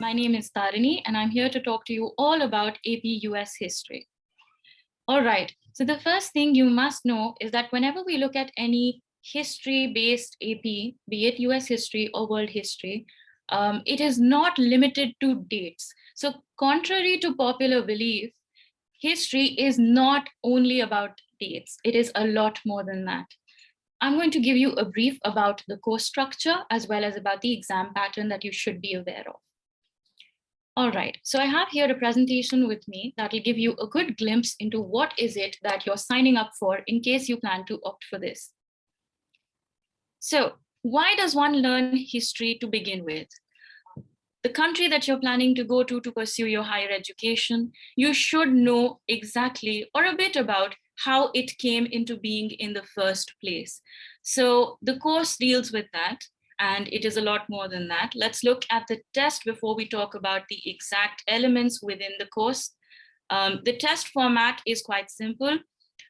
My name is Tarini, and I'm here to talk to you all about AP US history. All right, so the first thing you must know is that whenever we look at any history-based AP, be it US history or world history, it is not limited to dates. So contrary to popular belief, history is not only about dates. It is a lot more than that. I'm going to give you a brief about the course structure as well as about the exam pattern that you should be aware of. All right, so I have here a presentation with me that will give you a good glimpse into what is it that you're signing up for in case you plan to opt for this. So why does one learn history to begin with? The country that you're planning to go to pursue your higher education, you should know exactly or a bit about how it came into being in the first place. So the course deals with that. And it is a lot more than that. Let's look at the test before we talk about the exact elements within the course. The test format is quite simple.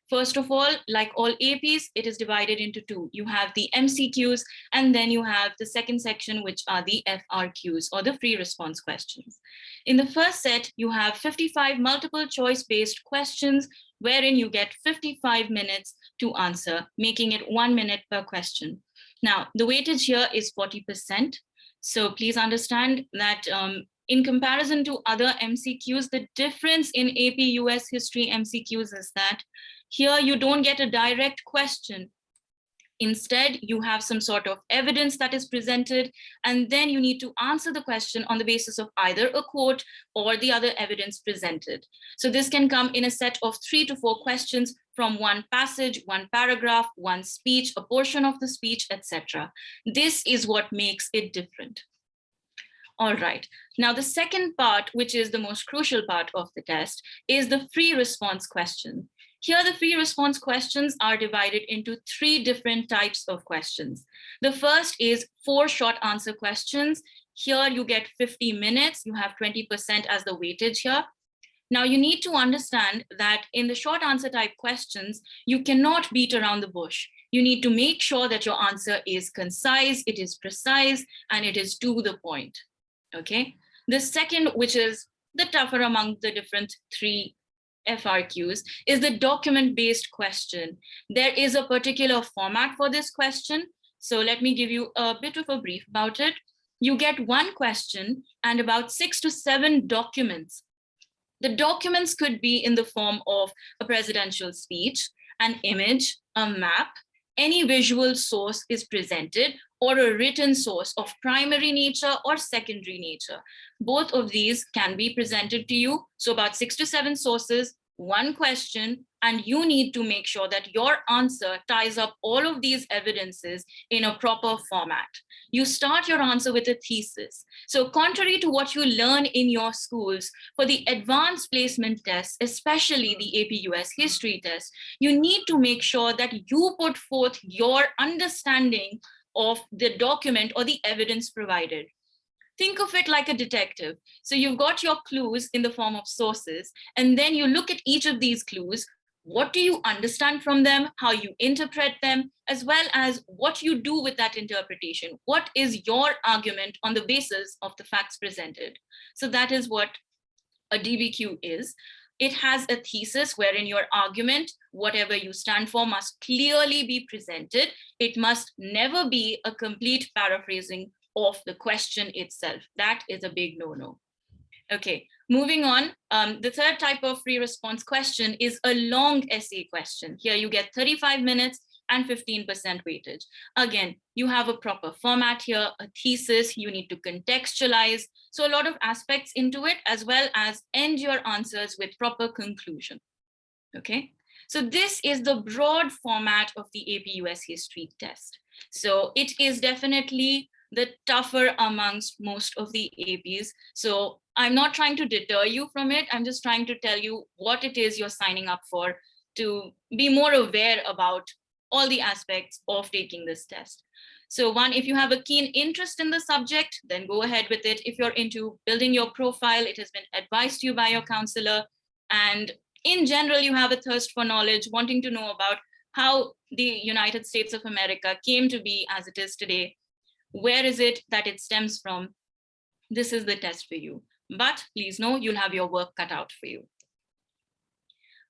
First of all, like all APs, it is divided into two. You have the MCQs, and then you have the second section, which are the FRQs, or the free response questions. In the first set, you have 55 multiple choice based questions, wherein you get 55 minutes to answer, making it 1 minute per question. Now, the weightage here is 40%. So please understand that in comparison to other MCQs, the difference in AP US history MCQs is that here you don't get a direct question. Instead, you have some sort of evidence that is presented, and then you need to answer the question on the basis of either a quote or the other evidence presented. So this can come in a set of 3 to 4 questions from one passage, one paragraph, one speech, a portion of the speech, etc. This is what makes it different. All right, now the second part, which is the most crucial part of the test, is the free response question. Here, the free response questions are divided into 3 different types of questions. The first is 4 short answer questions. Here you get 50 minutes, you have 20% as the weightage here. Now you need to understand that in the short answer type questions, you cannot beat around the bush. You need to make sure that your answer is concise, it is precise, and it is to the point, okay? The second, which is the tougher among the different 3 FRQs, is the document-based question. There is a particular format for this question. So let me give you a bit of a brief about it. You get 1 question and about 6 to 7 documents. The documents could be in the form of a presidential speech, an image, a map, any visual source is presented, or a written source of primary nature or secondary nature. Both of these can be presented to you. So about 6 to 7 sources, 1 question, and you need to make sure that your answer ties up all of these evidences in a proper format. You start your answer with a thesis. So contrary to what you learn in your schools, for the advanced placement tests, especially the AP US history test, you need to make sure that you put forth your understanding of the document or the evidence provided. Think of it like a detective. So you've got your clues in the form of sources, and then you look at each of these clues. What do you understand from them, how you interpret them, as well as what you do with that interpretation? What is your argument on the basis of the facts presented? So that is what a DBQ is. It has a thesis wherein your argument, whatever you stand for, must clearly be presented. It must never be a complete paraphrasing of the question itself. That is a big no-no. Okay, moving on. The third type of free response question is a long essay question. Here you get 35 minutes and 15% weightage. Again, you have a proper format here, a thesis, you need to contextualize. So a lot of aspects into it, as well as end your answers with proper conclusion, okay? So this is the broad format of the AP US history test. So it is definitely the tougher amongst most of the APs. So I'm not trying to deter you from it. I'm just trying to tell you what it is you're signing up for, to be more aware about all the aspects of taking this test. So 1, if you have a keen interest in the subject, then go ahead with it. If you're into building your profile, it has been advised to you by your counselor. And in general, you have a thirst for knowledge, wanting to know about how the United States of America came to be as it is today. Where is it that it stems from? This is the test for you. But please know you'll have your work cut out for you.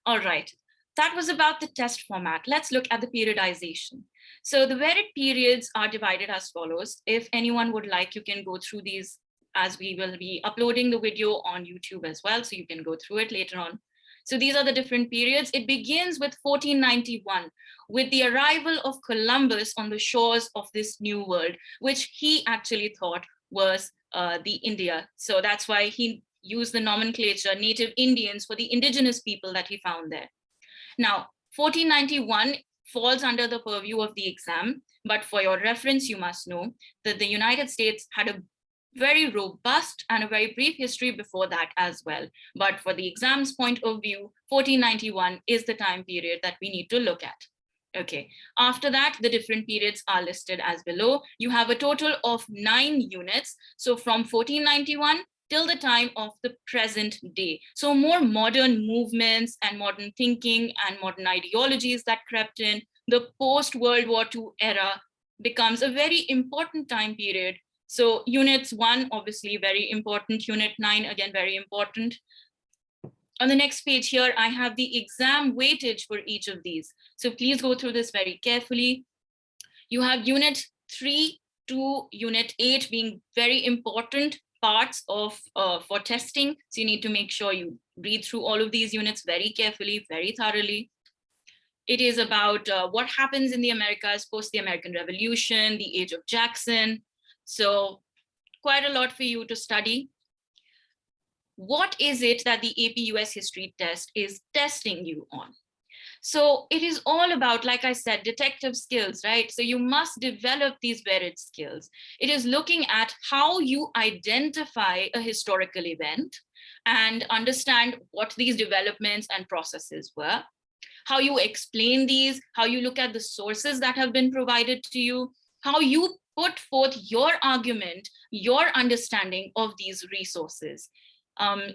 All right, that was about the test format. Let's look at the periodization. So the varied periods are divided as follows. If anyone would like, you can go through these as we will be uploading the video on YouTube as well, so you can go through it later on. So these are the different periods. It begins with 1491, with the arrival of Columbus on the shores of this new world, which he actually thought was the India. So that's why he used the nomenclature native Indians for the indigenous people that he found there. Now, 1491 falls under the purview of the exam, but for your reference, you must know that the United States had a very robust and a very brief history before that as well. But for the exam's point of view, 1491 is the time period that we need to look at. Okay, after that, the different periods are listed as below. You have a total of 9 units. So from 1491 till the time of the present day. So more modern movements and modern thinking and modern ideologies that crept in, the post-World War II era becomes a very important time period. So units 1, obviously very important. Unit 9, again, very important. On the next page here, I have the exam weightage for each of these. So please go through this very carefully. You have unit 3 to unit 8 being very important parts of for testing. So you need to make sure you read through all of these units very carefully, very thoroughly. It is about what happens in the Americas post the American Revolution, the age of Jackson. So quite a lot for you to study. What is it that the AP US history test is testing you on? So it is all about, like I said, detective skills, right? So you must develop these varied skills. It is looking at how you identify a historical event and understand what these developments and processes were, how you explain these, how you look at the sources that have been provided to you, how you put forth your argument, your understanding of these resources.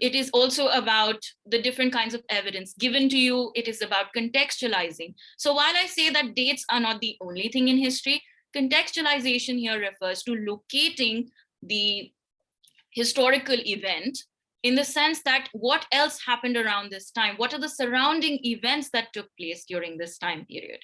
It is also about the different kinds of evidence given to you. It is about contextualizing. So while I say that dates are not the only thing in history, contextualization here refers to locating the historical event in the sense that what else happened around this time? What are the surrounding events that took place during this time period?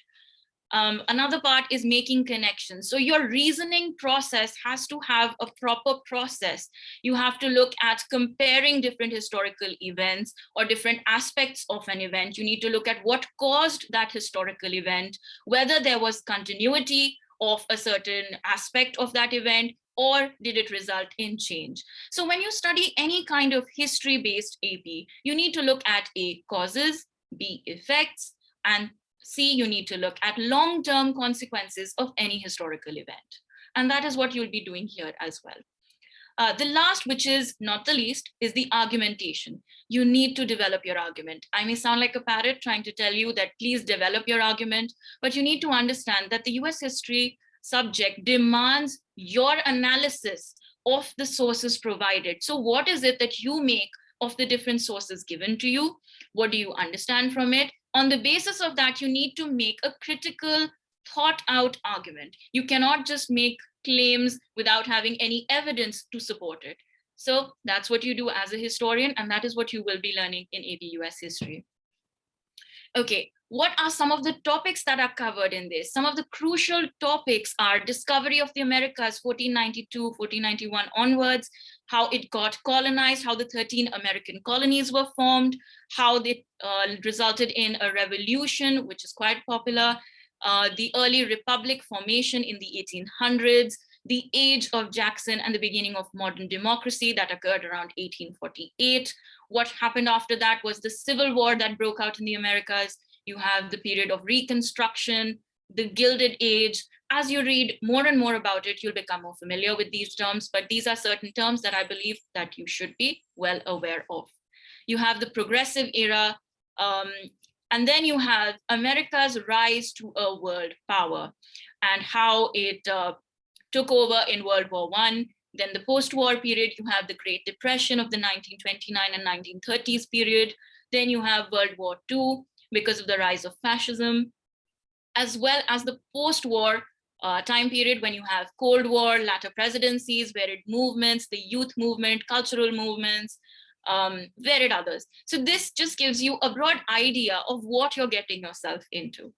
Another part is making connections. So your reasoning process has to have a proper process. You have to look at comparing different historical events or different aspects of an event. You need to look at what caused that historical event, whether there was continuity of a certain aspect of that event, or did it result in change? So when you study any kind of history-based AP, you need to look at A, causes, B, effects, and C, you need to look at long-term consequences of any historical event. And that is what you'll be doing here as well. The last, which is not the least, is the argumentation. You need to develop your argument. I may sound like a parrot trying to tell you that please develop your argument, but you need to understand that the US history subject demands your analysis of the sources provided. So what is it that you make of the different sources given to you? What do you understand from it? On the basis of that, you need to make a critical, thought out argument. You cannot just make claims without having any evidence to support it. So that's what you do as a historian, and that is what you will be learning in AP US history. Okay, what are some of the topics that are covered in this? Some of the crucial topics are discovery of the Americas, 1492, 1491 onwards, how it got colonized, how the 13 American colonies were formed, how they resulted in a revolution, which is quite popular, the early republic formation in the 1800s, the age of Jackson and the beginning of modern democracy that occurred around 1848. What happened after that was the Civil War that broke out in the Americas. You have the period of Reconstruction, the Gilded Age. As you read more and more about it, you'll become more familiar with these terms, but these are certain terms that I believe that you should be well aware of. You have the Progressive Era, and then you have America's rise to a world power and how it took over in World War I. Then the post-war period, you have the Great Depression of the 1929 and 1930s period. Then you have World War II because of the rise of fascism, as well as the post-war time period when you have Cold War, latter presidencies, varied movements, the youth movement, cultural movements, varied others. So this just gives you a broad idea of what you're getting yourself into.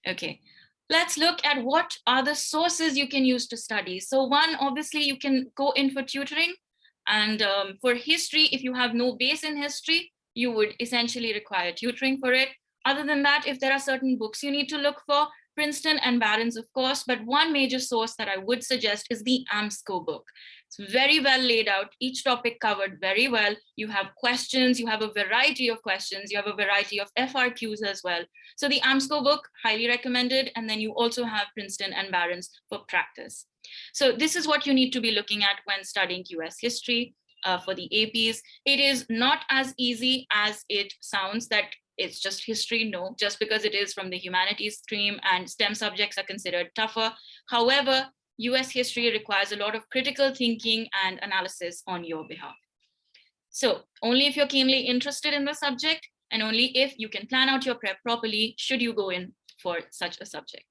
Okay, let's look at what are the sources you can use to study. So one, obviously, you can go in for tutoring. And for history, if you have no base in history, you would essentially require tutoring for it. Other than that, if there are certain books you need to look for, Princeton and Barron's, of course, but one major source that I would suggest is the AMSCO book. It's very well laid out, each topic covered very well. You have questions, you have a variety of questions, you have a variety of FRQs as well. So the AMSCO book, highly recommended. And then you also have Princeton and Barron's for practice. So this is what you need to be looking at when studying US history for the APs. It is not as easy as it sounds that it's just history. No, just because it is from the humanities stream and STEM subjects are considered tougher. However, US history requires a lot of critical thinking and analysis on your behalf. So only if you're keenly interested in the subject and only if you can plan out your prep properly should you go in for such a subject.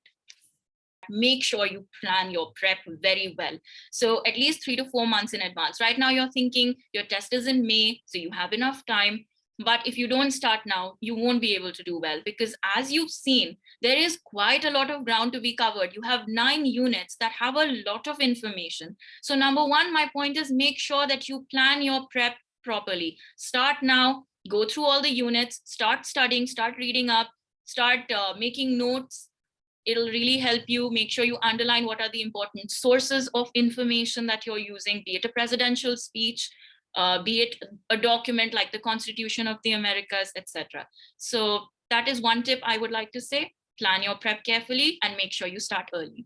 Make sure you plan your prep very well. So at least 3 to 4 months in advance. Right now you're thinking your test is in May, so you have enough time. But if you don't start now, you won't be able to do well, because as you've seen, there is quite a lot of ground to be covered. You have 9 units that have a lot of information. So number one, my point is make sure that you plan your prep properly. Start now, go through all the units, start studying, start reading up, start making notes. It'll really help you. Make sure you underline what are the important sources of information that you're using, be it a presidential speech, be it a document like the Constitution of the Americas, etc. So that is one tip I would like to say. Plan your prep carefully and make sure you start early.